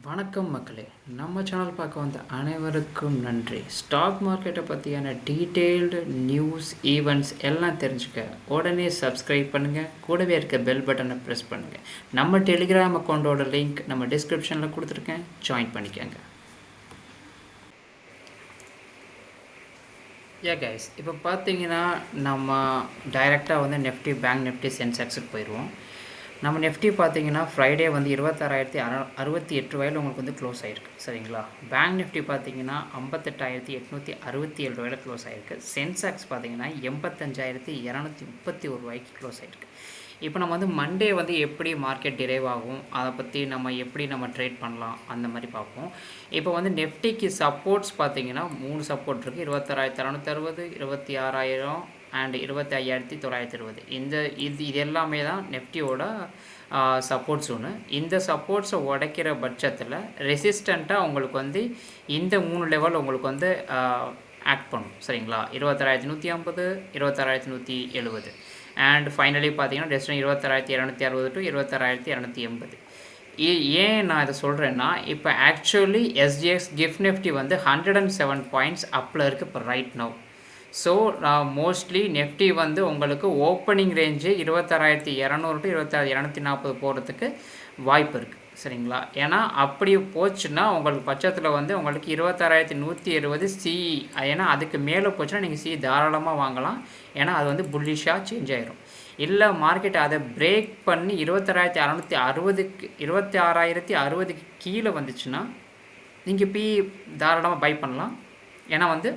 வணக்கம் மக்களே, நம்ம சேனல் பார்க்க வந்த அனைவருக்கும் நன்றி. ஸ்டாக் மார்க்கெட்டை பற்றியான டீட்டெயில்டு நியூஸ் ஈவெண்ட்ஸ் எல்லாம் தெரிஞ்சுக்க உடனே சப்ஸ்கிரைப் பண்ணுங்கள். கூடவே இருக்க பெல் பட்டனை ப்ரெஸ் பண்ணுங்கள். நம்ம டெலிகிராம் அக்கௌண்ட்டோட லிங்க் நம்ம டிஸ்கிரிப்ஷனில் கொடுத்துருக்கேன், ஜாயின் பண்ணிக்கோங்க. கைஸ், இப்போ பார்த்தீங்கன்னா நம்ம டைரெக்டாக வந்து நிஃப்டி, பேங்க் நிஃப்டி, சென்செக்ஸுக்கு போயிடுவோம். நம்ம நிஃப்டி பார்த்தீங்கன்னா ஃப்ரைடே வந்து 26,068 ரூபாயில் உங்களுக்கு வந்து க்ளோஸ் ஆகிருக்கு, சரிங்களா. பேங்க் நிஃப்டி பார்த்தீங்கன்னா 58,867 ரூபாயில் க்ளோஸ் ஆகிருக்கு. சென்செக்ஸ் பார்த்தீங்கன்னா 85,231 ரூபாய்க்கு க்ளோஸ் ஆகிருக்கு. இப்போ நம்ம வந்து மண்டே வந்து எப்படி மார்க்கெட் டிரைவ் ஆகும், அதை பற்றி நம்ம ட்ரேட் பண்ணலாம் அந்த மாதிரி பார்ப்போம். இப்போ வந்து நிஃப்டிக்கு சப்போர்ட்ஸ் பார்த்தீங்கன்னா 3 சப்போர்ட் இருக்குது. 26,660, 26,000 அண்ட் 25,920. இது எல்லாமே தான் நெஃப்டியோட சப்போர்ட்ஸ் ஒன்று. இந்த சப்போர்ட்ஸை உடைக்கிற பட்சத்தில் ரெசிஸ்டண்ட்டாக உங்களுக்கு வந்து இந்த 3 லெவல் உங்களுக்கு வந்து ஆக்ட் பண்ணும், சரிங்களா. 26,150, 26,170 அண்ட் ஃபைனலி பார்த்தீங்கன்னா டெஸ்டினி 26,260 டு 26,280. ஏன் நான் இதை சொல்கிறேன்னா, இப்போ ஆக்சுவலி எஸ்ஜிஎக்ஸ் கிஃப்ட் நிஃப்டி வந்து 107 பாயிண்ட்ஸ் அப்பில் இருக்குது இப்போ right now. So mostly Nifty வந்து உங்களுக்கு ஓப்பனிங் ரேஞ்சு 26,200 டு 26,240 போகிறதுக்கு வாய்ப்பு இருக்குது, சரிங்களா. ஏன்னா அப்படி போச்சுன்னா உங்களுக்கு பட்சத்தில் வந்து உங்களுக்கு 26,170 சிஇ, ஏன்னா அதுக்கு மேலே போச்சுன்னா நீங்கள் சிஇ தாராளமாக வாங்கலாம். ஏன்னா அது வந்து புல்லிஷாக சேஞ்ச் ஆகிரும். இல்லை மார்க்கெட் அதை பிரேக் பண்ணி 26,660க்கு 26,060க்கு கீழே வந்துச்சுன்னா நீங்கள் தாராளமாக பை பண்ணலாம். ஏன்னா வந்து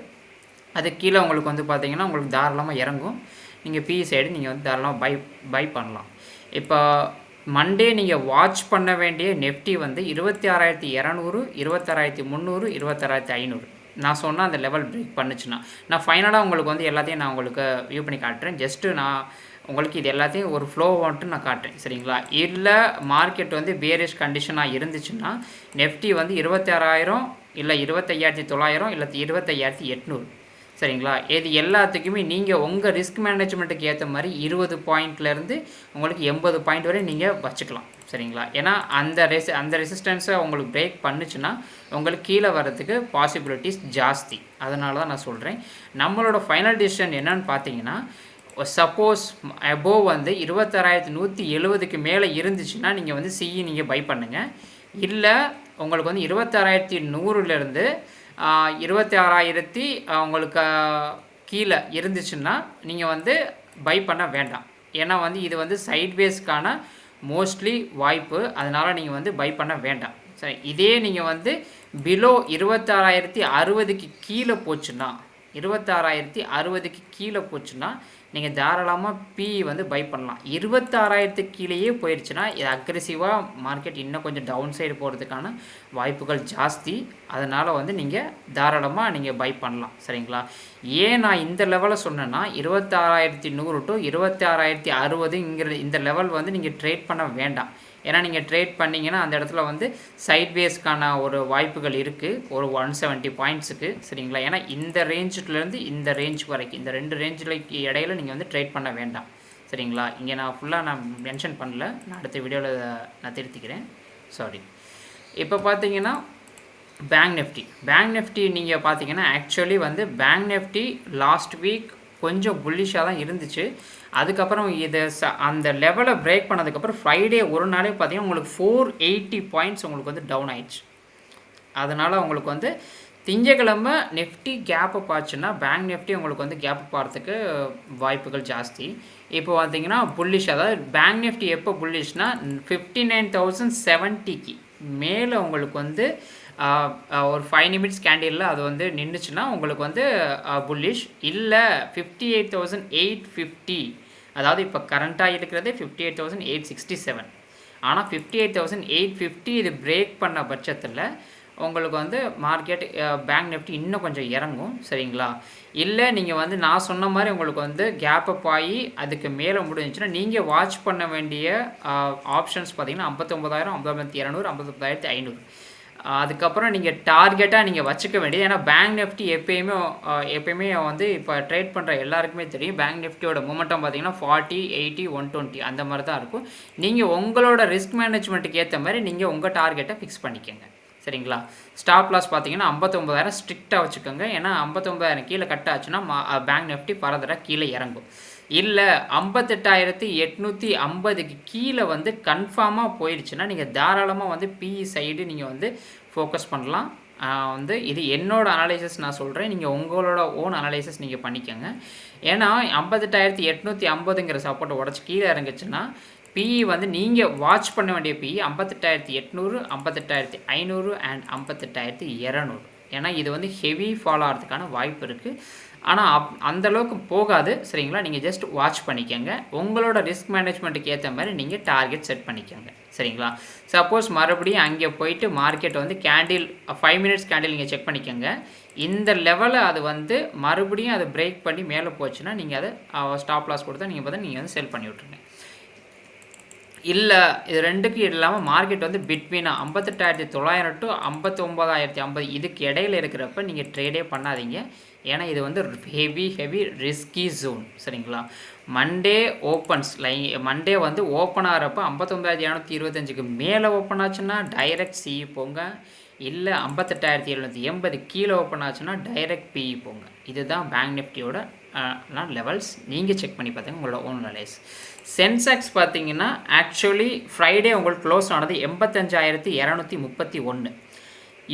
அது கீழே உங்களுக்கு வந்து பார்த்தீங்கன்னா உங்களுக்கு தாராளமாக இறங்கும். நீங்கள் சைடு நீங்கள் வந்து தாராளமாக பை பண்ணலாம். இப்போ மண்டே நீங்கள் வாட்ச் பண்ண வேண்டிய நெஃப்டி வந்து 26,200, 26,300, 26,500 நான் சொன்னால் அந்த லெவல் பிரேக் பண்ணுச்சுன்னா, நான் ஃபைனலாக உங்களுக்கு வந்து எல்லாத்தையும் நான் உங்களுக்கு வியூ பண்ணி காட்டுறேன். ஜஸ்ட்டு நான் உங்களுக்கு இது எல்லாத்தையும் ஒரு ஃப்ளோ வந்துட்டு நான் காட்டுறேன், சரிங்களா. இல்லை மார்க்கெட் வந்து பேரிஷ் கண்டிஷனாக இருந்துச்சுன்னா நெஃப்டி வந்து 26,000, இல்லை 25,900, இல்லை 25,800, சரிங்களா. இது எல்லாத்துக்குமே நீங்கள் உங்கள் ரிஸ்க் மேனேஜ்மெண்ட்டுக்கு ஏற்ற மாதிரி 20 பாயிண்ட்லேருந்து உங்களுக்கு 80 பாயிண்ட் வரை நீங்கள் வச்சுக்கலாம், சரிங்களா. ஏன்னா அந்த ரெசிஸ்டன்ஸை உங்களுக்கு பிரேக் பண்ணுச்சுன்னா உங்களுக்கு கீழே வர்றதுக்கு பாசிபிலிட்டிஸ் ஜாஸ்தி. அதனால தான் நான் சொல்கிறேன். நம்மளோட ஃபைனல் டிசிஷன் என்னன்னு பார்த்தீங்கன்னா, சப்போஸ் அபோவ் வந்து 26,170க்கு மேலே இருந்துச்சுன்னா நீங்கள் வந்து சிஇ நீங்கள் பை பண்ணுங்கள். இல்லை உங்களுக்கு வந்து 26,100லேருந்து 26,000 உங்களுக்கு கீழே இருந்துச்சுன்னா நீங்கள் வந்து பை பண்ண வேண்டாம். ஏன்னா வந்து இது வந்து சைட்வேஸ்க்கான மோஸ்ட்லி வாய்ப்பு. அதனால் நீங்கள் வந்து பை பண்ண வேண்டாம், சரி. இதே நீங்கள் வந்து பிலோ 26,060க்கு கீழே போச்சுன்னா 26,060க்கு கீழே போச்சுன்னா நீங்கள் தாராளமாக வந்து பை பண்ணலாம். 26,000க்கு கீழேயே போயிடுச்சுன்னா இது அக்ரெசிவாக மார்க்கெட் இன்னும் கொஞ்சம் டவுன் சைடு போகிறதுக்கான வாய்ப்புகள் ஜாஸ்தி. அதனால் வந்து நீங்கள் தாராளமாக நீங்கள் பை பண்ணலாம், சரிங்களா. ஏன் நான் இந்த லெவலை சொன்னேன்னா, 26,100 டு 26,060ங்கிற இந்த லெவல் வந்து நீங்கள் ட்ரேட் பண்ண வேண்டாம். ஏன்னா நீங்கள் ட்ரேட் பண்ணிங்கன்னா அந்த இடத்துல வந்து சைட்வேஸ்க்கான ஒரு வாய்ப்புகள் இருக்குது, ஒரு 170 பாயிண்ட்ஸுக்கு, சரிங்களா. ஏன்னா இந்த ரேஞ்சுலேருந்து இந்த ரேஞ்ச் வரைக்கும், இந்த 2 ரேஞ்சில் இடையில நீங்கள் வந்து ட்ரேட் பண்ண வேண்டாம், சரிங்களா. இங்கே நான் ஃபுல்லாக நான் மென்ஷன் பண்ணல, நான் அடுத்த வீடியோவில் நான் திருத்திக்கிறேன், சாரி. இப்போ பார்த்தீங்கன்னா பேங்க் நிஃப்டி நீங்கள் பார்த்தீங்கன்னா ஆக்சுவலி வந்து பேங்க் நிஃப்டி லாஸ்ட் வீக் கொஞ்சம் புல்லிஷாக தான் இருந்துச்சு. அதுக்கப்புறம் இதை அந்த லெவலை பிரேக் பண்ணதுக்கப்புறம் ஃப்ரைடே ஒரு நாளே பார்த்தீங்கன்னா உங்களுக்கு 480 பாயிண்ட்ஸ் உங்களுக்கு வந்து டவுன் ஆயிடுச்சு. அதனால் உங்களுக்கு வந்து திங்கக்கிழமை நிஃப்டி கேப்பை பார்த்துன்னா பேங்க் நிஃப்டி உங்களுக்கு வந்து கேப் பார்த்துக்கு வாய்ப்புகள் ஜாஸ்தி. இப்போ பார்த்தீங்கன்னா புல்லிஷ், அதாவது பேங்க் நிஃப்டி எப்போ புல்லிஷ்னா 59,070க்கு மேலே உங்களுக்கு வந்து ஒரு 5 நிமிட்ஸ் கேண்டிலில் அது வந்து நின்றுச்சுன்னா உங்களுக்கு வந்து புல்லிஷ். இல்லை 58,850, அதாவது இப்போ கரண்ட்டாக இருக்கிறது 58,867, ஆனால் 58,850 இது பிரேக் பண்ண பட்சத்தில் உங்களுக்கு வந்து மார்க்கெட் பேங்க் நிஃப்டி இன்னும் கொஞ்சம் இறங்கும், சரிங்களா. இல்லை நீங்கள் வந்து நான் சொன்ன மாதிரி உங்களுக்கு வந்து கேப் அப் ஆகி அதுக்கு மேலே முடிஞ்சுன்னா நீங்கள் வாட்ச் பண்ண வேண்டிய ஆப்ஷன்ஸ் பார்த்தீங்கன்னா 59,000, 59,200, 59,500. அதுக்கப்புறம் நீங்கள் டார்கெட்டாக நீங்கள் வச்சுக்க வேண்டியது. ஏன்னா பேங்க் நிஃப்டி எப்பயுமே வந்து இப்போ ட்ரேட் பண்ணுற எல்லாருக்குமே தெரியும், பேங்க் நிஃப்டியோட மூமெண்டம் பார்த்தீங்கன்னா 40, 80, 120 அந்த மாதிரி தான் இருக்கும். நீங்கள் உங்களோட ரிஸ்க் மேனேஜ்மெண்ட்டுக்கு ஏற்ற மாதிரி நீங்கள் உங்கள் டார்கெட்டை ஃபிக்ஸ் பண்ணிக்கோங்க. சரிங்களா. ஸ்டாப் லாஸ் பார்த்தீங்கன்னா 59,000 ஸ்ட்ரிக்டாக வச்சுக்கோங்க. ஏன்னா 59,000 கீழே கட் ஆச்சுன்னா பேங்க் நிஃப்டி ஃபர்தராக கீழே இறங்கும். இல்லை 58,850க்கு கீழே வந்து கன்ஃபார்மாக போயிடுச்சுன்னா நீங்கள் தாராளமாக வந்து பிஇ சைடு நீங்கள் வந்து ஃபோக்கஸ் பண்ணலாம். வந்து இது என்னோட அனலைசிஸ் நான் சொல்கிறேன். நீங்கள் உங்களோட ஓன் அனலைசிஸ் நீங்கள் பண்ணிக்கோங்க. ஏன்னா 58,850ங்கிற சப்போர்ட்டை உடச்சி கீழே இறங்குச்சுன்னா பிஇ வந்து நீங்கள் வாட்ச் பண்ண வேண்டிய பிஇ 58,800, 58,500 அண்ட் 58,200. ஏன்னா இது வந்து ஹெவி ஃபாலோ ஆகிறதுக்கான வாய்ப்பு இருக்குது. ஆனால் அந்தளவுக்கு போகாது, சரிங்களா. நீங்கள் ஜஸ்ட் வாட்ச் பண்ணிக்கோங்க. உங்களோட ரிஸ்க் மேனேஜ்மெண்ட்டுக்கு ஏற்ற மாதிரி நீங்கள் டார்கெட் செட் பண்ணிக்கோங்க, சரிங்களா. சப்போஸ் மறுபடியும் அங்கே போயிட்டு மார்க்கெட் வந்து கேண்டில் 5 மினிட்ஸ் கேண்டில் நீங்கள் செக் பண்ணிக்கோங்க. இந்த லெவலை அது வந்து மறுபடியும் அதை பிரேக் பண்ணி மேலே போச்சுன்னா நீங்கள் அதை ஸ்டாப் லாஸ் கொடுத்தா நீங்கள் பார்த்தா நீங்கள் வந்து செல் பண்ணி விட்ருங்க. இல்லை இது ரெண்டுக்கும் இல்லாமல் மார்க்கெட் வந்து பிட்வீன் 58,900 டு 59,050 இதுக்கு இடையில இருக்கிறப்ப நீங்கள் ட்ரேடே பண்ணாதீங்க. ஏன்னா இது வந்து ஹெவி ரிஸ்கி ஜோன், சரிங்களா. மண்டே மண்டே வந்து ஓப்பன் ஆகிறப்ப 59,725க்கு மேலே ஓப்பன் ஆச்சுன்னா டைரக்ட் சிஇ போங்க. இல்லை 58,780 கீழே ஓப்பன் ஆச்சுன்னா டைரக்ட் பிஇ போங்க. இதுதான் பேங்க் நிஃப்டியோட லெவல்ஸ். நீங்கள் செக் பண்ணி பார்த்தீங்க உங்களோட ஓன் அனலைஸ். சென்செக்ஸ் பார்த்தீங்கன்னா ஆக்சுவலி ஃப்ரைடே உங்களுக்கு க்ளோஸ் ஆனது 85,231.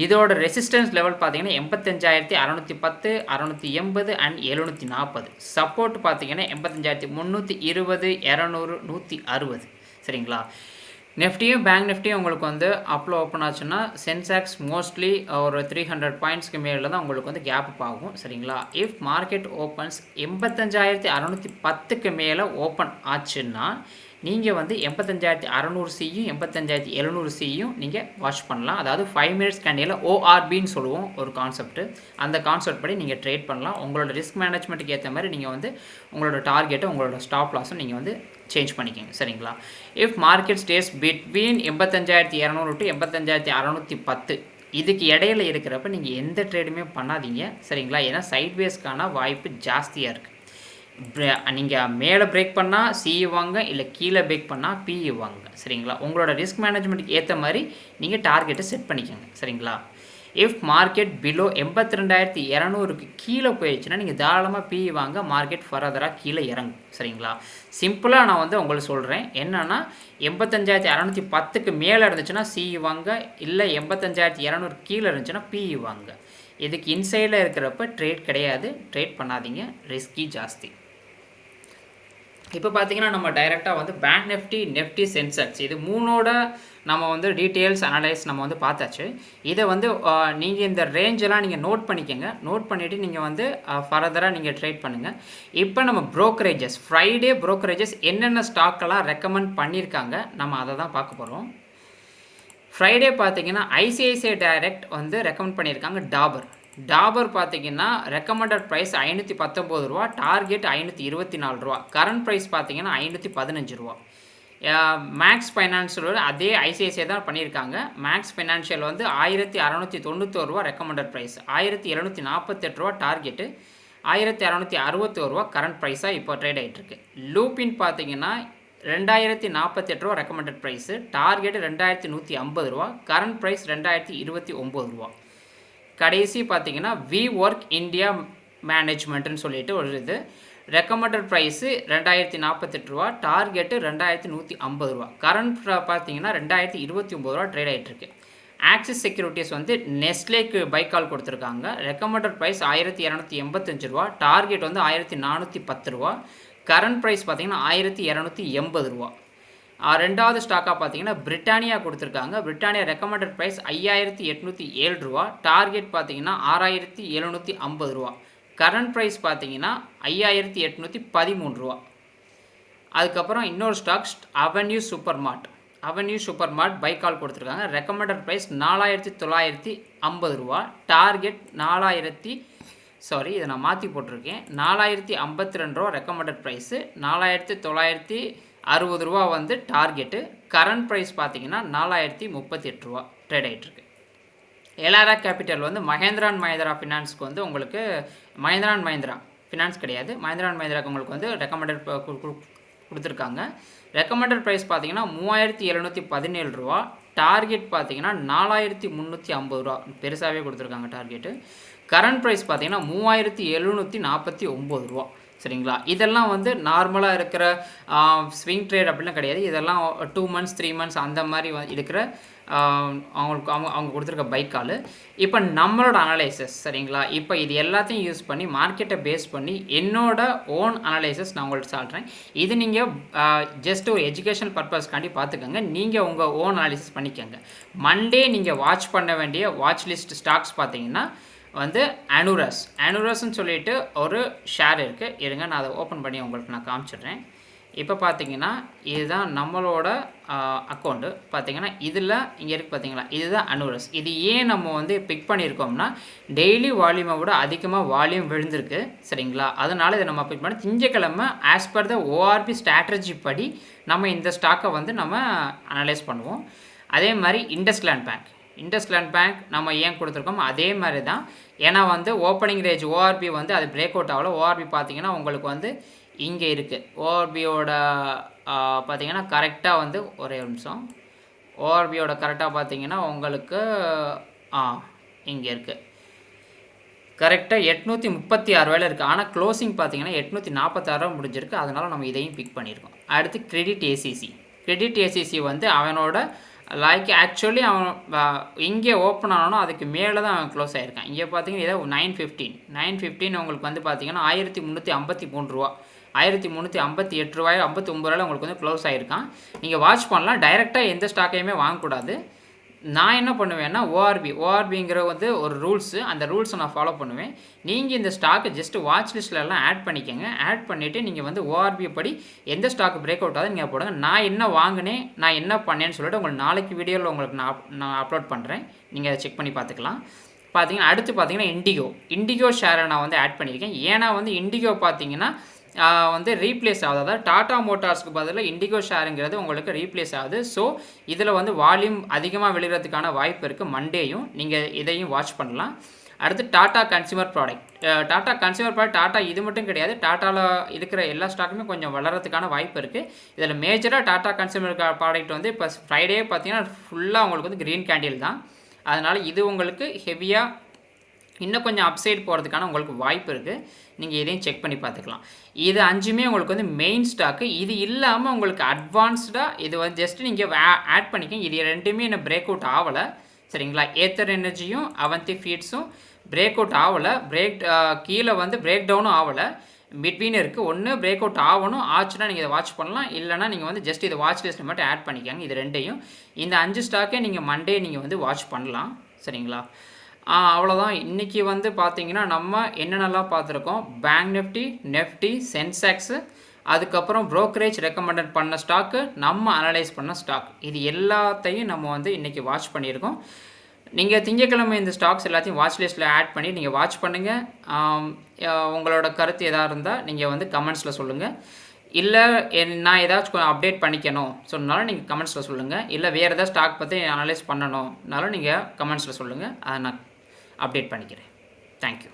இதோட ரெசிஸ்டன்ஸ் லெவல் பார்த்தீங்கன்னா 85,610, 680 அண்ட் 740. சப்போர்ட் பார்த்தீங்கன்னா 85,320, 200, 160, சரிங்களா. நிஃப்டியும் பேங்க் நிஃப்டியும் உங்களுக்கு வந்து அப்ல ஓப்பன் ஆச்சுன்னா சென்செக்ஸ் மோஸ்ட்லி ஒரு 300 பாயிண்ட்ஸ்க்கு மேலே தான் உங்களுக்கு வந்து கேப் ஆகும், சரிங்களா. இஃப் மார்க்கெட் ஓப்பன்ஸ் 85,610க்கு மேலே ஓப்பன் ஆச்சுன்னா நீங்கள் வந்து 85,600 சியும் 85,700 சியும் நீங்கள் வாட்ச் பண்ணலாம். அதாவது 5 மினிட்ஸ் கேண்டில் ஓஆர்பின்னு சொல்லுவோம் ஒரு கான்செப்ட். அந்த கான்செப்ட் படி நீங்கள் ட்ரேட் பண்ணலாம். உங்களோட ரிஸ்க் மேனேஜ்மெண்ட்டுக்கு ஏற்ற மாதிரி நீங்கள் வந்து உங்களோட டார்கெட்டை உங்களோட ஸ்டாப் லாஸும் நீங்கள் வந்து சேஞ்ச் பண்ணிக்கோங்க, சரிங்களா. If market stay between 85,200 to 85,610 இதுக்கு இடையில இருக்கிறப்ப நீங்கள் எந்த ட்ரேடுமே பண்ணாதீங்க, சரிங்களா. ஏன்னா சைட்வேஸ்க்கான வாய்ப்பு ஜாஸ்தியாக இருக்குது. நீங்கள் மேலே பிரேக் பண்ணால் சிஇ வாங்க, இல்லை கீழே பிரேக் பண்ணால் பிஇ வாங்க, சரிங்களா. உங்களோட ரிஸ்க் மேனேஜ்மெண்ட்டுக்கு ஏற்ற மாதிரி நீங்கள் டார்கெட்டை செட் பண்ணிக்கோங்க, சரிங்களா. இஃப் மார்க்கெட் பிலோ 82,200க்கு கீழே போயிடுச்சுன்னா நீங்கள் தாராளமாக பிஇ வாங்க. மார்க்கெட் ஃபர்தராக கீழே இறங்கும், சரிங்களா. சிம்பிளாக நான் வந்து உங்களுக்கு சொல்கிறேன் என்னென்னா 85,610க்கு மேலே இருந்துச்சுன்னா சிஇ வாங்க, இல்லை 85,200 கீழே இருந்துச்சுன்னா பிஇ வாங்க. இதுக்கு இன்சைடில் இருக்கிறப்ப ட்ரேட் கிடையாது, ட்ரேட் பண்ணாதீங்க, ரிஸ்கி ஜாஸ்தி. இப்போ பார்த்தீங்கன்னா நம்ம டைரெக்டாக வந்து பேங்க் நிஃப்டி சென்செக்ஸ் இது மூணோட நம்ம வந்து டீட்டெயில்ஸ் அனலைஸ் நம்ம வந்து பார்த்தாச்சு. இதை வந்து நீங்கள் இந்த ரேஞ்செல்லாம் நீங்கள் நோட் பண்ணிக்கோங்க. நோட் பண்ணிவிட்டு நீங்கள் வந்து ஃபர்தராக நீங்கள் ட்ரேட் பண்ணுங்கள். இப்போ நம்ம ப்ரோக்கரேஜஸ் ஃப்ரைடே ப்ரோக்கரேஜஸ் என்னென்ன ஸ்டாக்கெல்லாம் ரெக்கமெண்ட் பண்ணியிருக்காங்க நம்ம அதை தான் பார்க்க போகிறோம். ஃப்ரைடே பார்த்தீங்கன்னா ஐசிஐசிஐ டைரக்ட் வந்து ரெக்கமெண்ட் பண்ணியிருக்காங்க டாபர் பார்த்தீங்கன்னா ரெக்கமெண்டட் ப்ரைஸ் 519 ரூபா, டார்கெட் 524 ரூபா, கரண்ட் ப்ரைஸ் பார்த்தீங்கன்னா 515 ரூபா. மேக்ஸ் ஃபைனான்ஷியல் அதே ஐசிஐசிஐ தான் பண்ணியிருக்காங்க. மேக்ஸ் ஃபைனான்ஷியல் வந்து 1,691 ரூபா ரெக்கமெண்டட் ப்ரைஸ், 1,748 ரூபா டார்கெட்டு, 1,661 ரூபா கரண்ட் ப்ரைஸாக இப்போ ட்ரேட் ஆகிட்டுருக்கு. லூப்பின் பார்த்தீங்கன்னா 2,048 ரூபா ரெக்கமெண்டட் ப்ரைஸு, டார்கெட்டு 2,150 ரூபா, கரண்ட் ப்ரைஸ் 2,029 ரூபா. கடைசி பார்த்தீங்கன்னா வி ஒர்க் இந்தியா மேனேஜ்மெண்ட்டுன்னு சொல்லிட்டு ஒரு இது ரெக்கமெண்டட் ப்ரைஸு 2,048 ரூபா, டார்கெட்டு 2,150 ரூபா, கரண்ட் பார்த்தீங்கன்னா 2,029 ரூபா ட்ரேட் ஆகிட்டுருக்கு. ஆக்சிஸ் செக்யூரிட்டிஸ் வந்து நெஸ்லேக்கு பைக்கால் கொடுத்துருக்காங்க. ரெக்கமெண்டட் ப்ரைஸ் 1,285 ரூபா, டார்கெட் வந்து 1,410 ரூபா, கரண்ட் ப்ரைஸ் பார்த்தீங்கன்னா 1,280 ரூபா. ரெண்டாவது ஸ்டாக்காக பார்த்தீங்கன்னா பிரிட்டானியா கொடுத்துருக்காங்க. பிரிட்டானியா ரெக்கமெண்டட் ப்ரைஸ் 5,807 ரூபா, டார்கெட் பார்த்தீங்கன்னா 6,750 ரூபா, கரண்ட் ப்ரைஸ் பார்த்தீங்கன்னா 5,813 ரூபா. அதுக்கப்புறம் இன்னொரு ஸ்டாக் அவென்யூ சூப்பர் மார்ட் பைக்கால் கொடுத்துருக்காங்க. ரெக்கமெண்டட் ப்ரைஸ் 4,950 ரூபா, டார்கெட் இதை நான் மாற்றி போட்டிருக்கேன், 4,052 ரூபா ரெக்கமெண்டட் ப்ரைஸு, 4,960 ரூபா வந்து டார்கெட்டு, கரண்ட் ப்ரைஸ் பார்த்தீங்கன்னா 4,038 ரூபா ட்ரேட் ஆகிட்டுருக்கு. எலாரா கேபிட்டல் வந்து மஹேந்திரா அண்ட் மஹேந்திரா ஃபினான்ஸ்க்கு வந்து உங்களுக்கு மஹேந்திரா ஃபினான்ஸ் கிடையாது, மஹேந்திராவுக்கு உங்களுக்கு வந்து ரெக்கமெண்டட் கொடுத்துருக்காங்க. ரெக்கமெண்டட் ப்ரைஸ் பார்த்தீங்கன்னா ரூ. 3717. டார்கெட் பார்த்தீங்கன்னா ரூ. 4350. பெருசாகவே கொடுத்துருக்காங்க டார்கெட்டு. கரண்ட் ப்ரைஸ் பார்த்தீங்கன்னா ரூ. 3749. சரிங்களா? இதெல்லாம் வந்து நார்மலாக இருக்கிற ஸ்விங் ட்ரேட் அப்படிலாம் கிடையாது. இதெல்லாம் 2 months 3 months அந்த மாதிரி இருக்கிற அவங்க கொடுத்துருக்க பை கால். இப்போ நம்மளோட அனலைசஸ் சரிங்களா? இப்போ இது எல்லாத்தையும் யூஸ் பண்ணி மார்க்கெட்டை பேஸ் பண்ணி என்னோட ஓன் அனலைசஸ் நான் உங்கள்கிட்ட சொல்கிறேன். இது நீங்கள் ஜஸ்ட் ஒரு எஜுகேஷன் பர்பஸ்க்காண்டி பார்த்துக்கோங்க. நீங்கள் உங்கள் ஓன் அனலைசஸ் பண்ணிக்கோங்க. மண்டே நீங்கள் வாட்ச் பண்ண வேண்டிய வாட்ச் லிஸ்ட் ஸ்டாக்ஸ் பார்த்தீங்கன்னா வந்து அனுரஸ்ன்னு சொல்லிட்டு ஒரு ஷேர் இருக்குது. இருங்க நான் அதை ஓப்பன் பண்ணி உங்களுக்கு நான் காமிச்சிடுறேன். இப்போ பார்த்தீங்கன்னா இதுதான் நம்மளோட அக்கௌண்ட்டு. பார்த்தீங்கன்னா இதில் இங்கே இருக்குது பார்த்தீங்களா, இதுதான் அனுரஸ். இது ஏன் நம்ம வந்து பிக் பண்ணியிருக்கோம்னா டெய்லி வால்யூமை விட அதிகமாக வால்யூம் விழுந்திருக்கு சரிங்களா? அதனால் இதை நம்ம பிக் பண்ணி திங்கக்கிழமை as per the ORP strategy படி நம்ம இந்த ஸ்டாக்கை வந்து நம்ம அனலைஸ் பண்ணுவோம். அதே மாதிரி இண்டஸ்லேண்ட் பேங்க் நம்ம ஏன் கொடுத்துருக்கோம் அதே மாதிரி தான். ஏன்னா வந்து ஓப்பனிங் ரேஞ்ச் ஓஆர்பி வந்து அது பிரேக் அவுட் ஆகல. ஓஆர்பி பார்த்தீங்கன்னா உங்களுக்கு வந்து இங்கே இருக்குது. ஓஆர்பியோட பார்த்தீங்கன்னா கரெக்டாக வந்து ஒரே நிமிஷம். ஓஆர்பியோட கரெக்டாக பார்த்தீங்கன்னா உங்களுக்கு இங்கே இருக்குது. கரெக்டாக 836 இருக்குது. ஆனால் க்ளோசிங் பார்த்தீங்கன்னா 846 முடிஞ்சிருக்கு. அதனால் நம்ம இதையும் பிக் பண்ணியிருக்கோம். அடுத்து கிரெடிட் ஏசிசி வந்து அவனோட ஆக்சுவலி அவன் இங்கே ஓப்பன் ஆனாலும் அதுக்கு மேலே தான் அவன் க்ளோஸ் ஆகிருக்கான். இங்கே பார்த்தீங்கன்னா இதை 915 உங்களுக்கு வந்து பார்த்தீங்கன்னா ரூ. 1358 59 உங்களுக்கு வந்து க்ளோஸ் ஆகிருக்கான். நீங்கள் வாட்ச் பண்ணலாம். டைரெக்டாக எந்த ஸ்டாக்கையுமே வாங்கக்கூடாது. நான் என்ன பண்ணுவேன்னா ஓஆர்பிங்கிற வந்து ஒரு ரூல்ஸு. அந்த ரூல்ஸை நான் ஃபாலோ பண்ணுவேன். நீங்கள் இந்த ஸ்டாக்கை ஜஸ்ட் வாட்ச் லிஸ்ட்லலாம் ஆட் பண்ணிக்கோங்க. ஆட் பண்ணிவிட்டு நீங்கள் வந்து ஓஆர்பி படி எந்த ஸ்டாக் பிரேக் அவுட் ஆகுது நீங்கள் போடுங்க. நான் என்ன வாங்கினேன், நான் என்ன பண்ணேன்னு சொல்லிட்டு உங்களுக்கு நாளைக்கு வீடியோவில் உங்களுக்கு நான் அப்லோட் பண்ணுறேன். நீங்கள் அதை செக் பண்ணி பார்த்துக்கலாம். பார்த்தீங்கன்னா அடுத்து பார்த்தீங்கன்னா இண்டிகோ ஷேரை நான் வந்து ஆட் பண்ணியிருக்கேன். ஏன்னா வந்து இண்டிகோ பார்த்தீங்கன்னா வந்து ரீப்ளேஸ் ஆகுது. அதாவது டாடா மோட்டார்ஸ்க்கு பதிலாக இண்டிகோ ஷேருங்கிறது உங்களுக்கு ரீப்ளேஸ் ஆகுது. ஸோ இதில் வந்து வால்யூம் அதிகமாக விழுகிறதுக்கான வாய்ப்பு இருக்குது. மண்டேயும் நீங்கள் இதையும் வாட்ச் பண்ணலாம். அடுத்து டாடா கன்சியூமர் ப்ராடக்ட். டாடா இது மட்டும் கிடையாது. டாட்டாவில் இருக்கிற எல்லா ஸ்டாக்குமே கொஞ்சம் வளர்கிறதுக்கான வாய்ப்பு இருக்குது. இதில் மேஜராக டாடா கன்சியூமர் ப்ராடக்ட் வந்து இப்போ ஃப்ரைடே பார்த்தீங்கன்னா ஃபுல்லாக உங்களுக்கு வந்து க்ரீன் கேண்டில் தான். அதனால் இது உங்களுக்கு ஹெவியாக இன்னும் கொஞ்சம் அப்சைட் போகிறதுக்கான உங்களுக்கு வாய்ப்பு இருக்குது. நீங்கள் இதையும் செக் பண்ணி பார்த்துக்கலாம். இது 5மே உங்களுக்கு வந்து மெயின் ஸ்டாக்கு. இது இல்லாமல் உங்களுக்கு அட்வான்ஸ்டாக இது வந்து ஜஸ்ட் நீங்கள் ஆட் பண்ணிக்கோங்க. இது 2மே இன்னும் பிரேக் அவுட் ஆகலை சரிங்களா? ஏத்தர் எனர்ஜியும் அவந்தி ஃபீட்ஸும் பிரேக் அவுட் ஆகலை. கீழே வந்து பிரேக் டவுனும் ஆகலை. பிட்வீன் இருக்குது. ஒன்று பிரேக் அவுட் ஆகணும். ஆச்சுன்னா நீங்கள் இதை வாட்ச் பண்ணலாம். இல்லைனா நீங்கள் வந்து ஜஸ்ட் இதை வாட்ச் லிஸ்ட்டு மட்டும் ஆட் பண்ணிக்கோங்க. இது 2யும் இந்த 5 ஸ்டாக்கே நீங்கள் மண்டே நீங்கள் வந்து வாட்ச் பண்ணலாம் சரிங்களா? அவ்வளோதான். இன்றைக்கி வந்து பார்த்திங்கன்னா நம்ம என்னென்னலாம் பார்த்துருக்கோம். பேங்க் நிஃப்டி சென்செக்ஸு, அதுக்கப்புறம் ப்ரோக்கரேஜ் ரெக்கமெண்டட் பண்ண ஸ்டாக்கு, நம்ம அனலைஸ் பண்ண ஸ்டாக், இது எல்லாத்தையும் நம்ம வந்து இன்றைக்கி வாட்ச் பண்ணியிருக்கோம். நீங்கள் திங்கக்கிழமை இந்த ஸ்டாக்ஸ் எல்லாத்தையும் வாட்ச் லிஸ்ட்டில் ஆட் பண்ணி நீங்கள் வாட்ச் பண்ணுங்கள். உங்களோட கருத்து எதாக இருந்தால் நீங்கள் வந்து கமெண்ட்ஸில் சொல்லுங்கள். இல்லை நான் ஏதாச்சும் அப்டேட் பண்ணிக்கணும் சொன்னாலும் நீங்கள் கமெண்ட்ஸில் சொல்லுங்கள். இல்லை வேறு ஏதாவது ஸ்டாக் பற்றி அனலைஸ் பண்ணணும்னாலும் நீங்கள் கமெண்ட்ஸில் சொல்லுங்கள். அதை நான் அப்டேட் பண்ணிக்கிறேன். தேங்க்யூ.